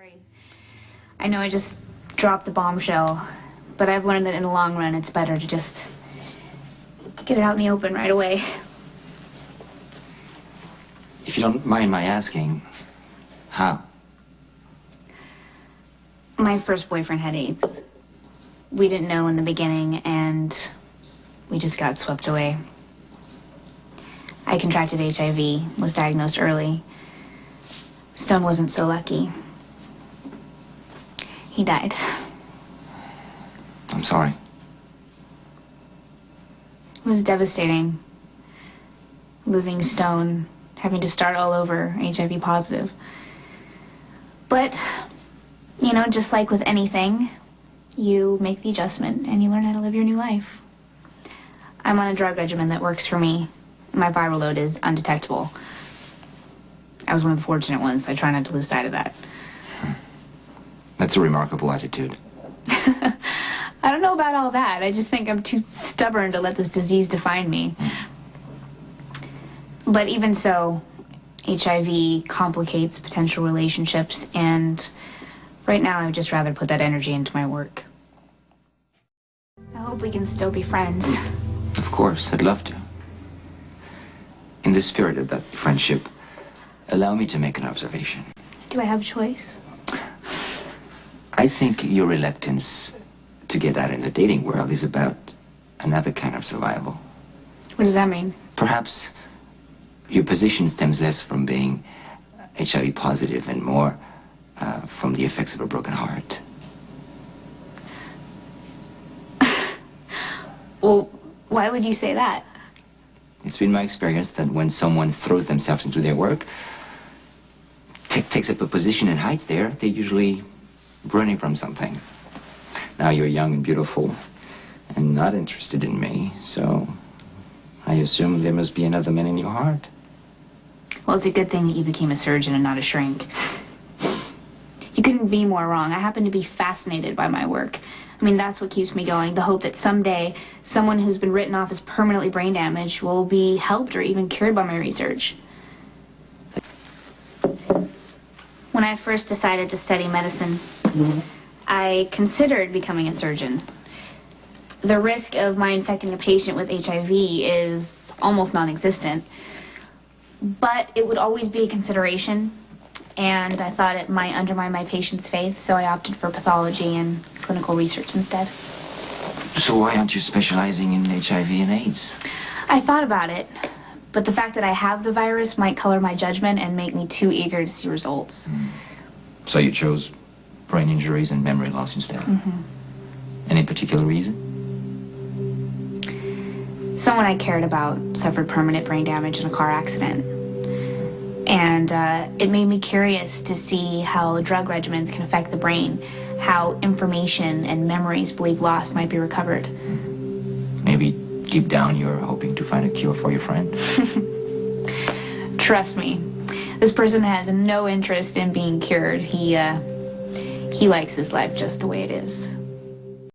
Sorry. I know I just dropped the bombshell, but I've learned that in the long run it's better to just get it out in the open right away. If you don't mind my asking, how? My first boyfriend had AIDS. We didn't know in the beginning, and we just got swept away. I contracted HIV, was diagnosed early. Stone wasn't so lucky. He died. I'm sorry. It was devastating. Losing Stone, having to start all over, HIV positive. But, you know, just like with anything, you make the adjustment and you learn how to live your new life. I'm on a drug regimen that works for me. My viral load is undetectable. I was one of the fortunate ones, so I try not to lose sight of that. That's a remarkable attitude. I don't know about all that. I just think I'm too stubborn to let this disease define me. But even so, HIV complicates potential relationships, and right now I would just rather put that energy into my work. I hope we can still be friends. Of course, I'd love to. In the spirit of that friendship, allow me to make an observation. Do I have a choice? I think your reluctance to get out in the dating world is about another kind of survival. What does that mean? Perhaps your position stems less from being HIV positive and more from the effects of a broken heart. Well, why would you say that? It's been my experience that when someone throws themselves into their work, takes up a position and hides there, they're usually running from something. Now you're young and beautiful and not interested in me, so I assume there must be another man in your heart. Well, it's a good thing that you became a surgeon and not a shrink. You couldn't be more wrong. I happen to be fascinated by my work. I mean, that's what keeps me going, the hope that someday someone who's been written off as permanently brain damaged will be helped or even cured by my research. When I first decided to study medicine, I considered becoming a surgeon. The risk of my infecting a patient with HIV is almost non-existent, but it would always be a consideration, and I thought it might undermine my patient's faith, so I opted for pathology and clinical research instead. So why aren't you specializing in HIV and AIDS? I thought about it, but the fact that I have the virus might color my judgment and make me too eager to see results. So you chose brain injuries and memory loss instead? Any particular reason? Someone I cared about suffered permanent brain damage in a car accident. And it made me curious to see how drug regimens can affect the brain, how information and memories believed lost might be recovered. Maybe deep down you're hoping to find a cure for your friend? Trust me, this person has no interest in being cured. He likes his life just the way it is.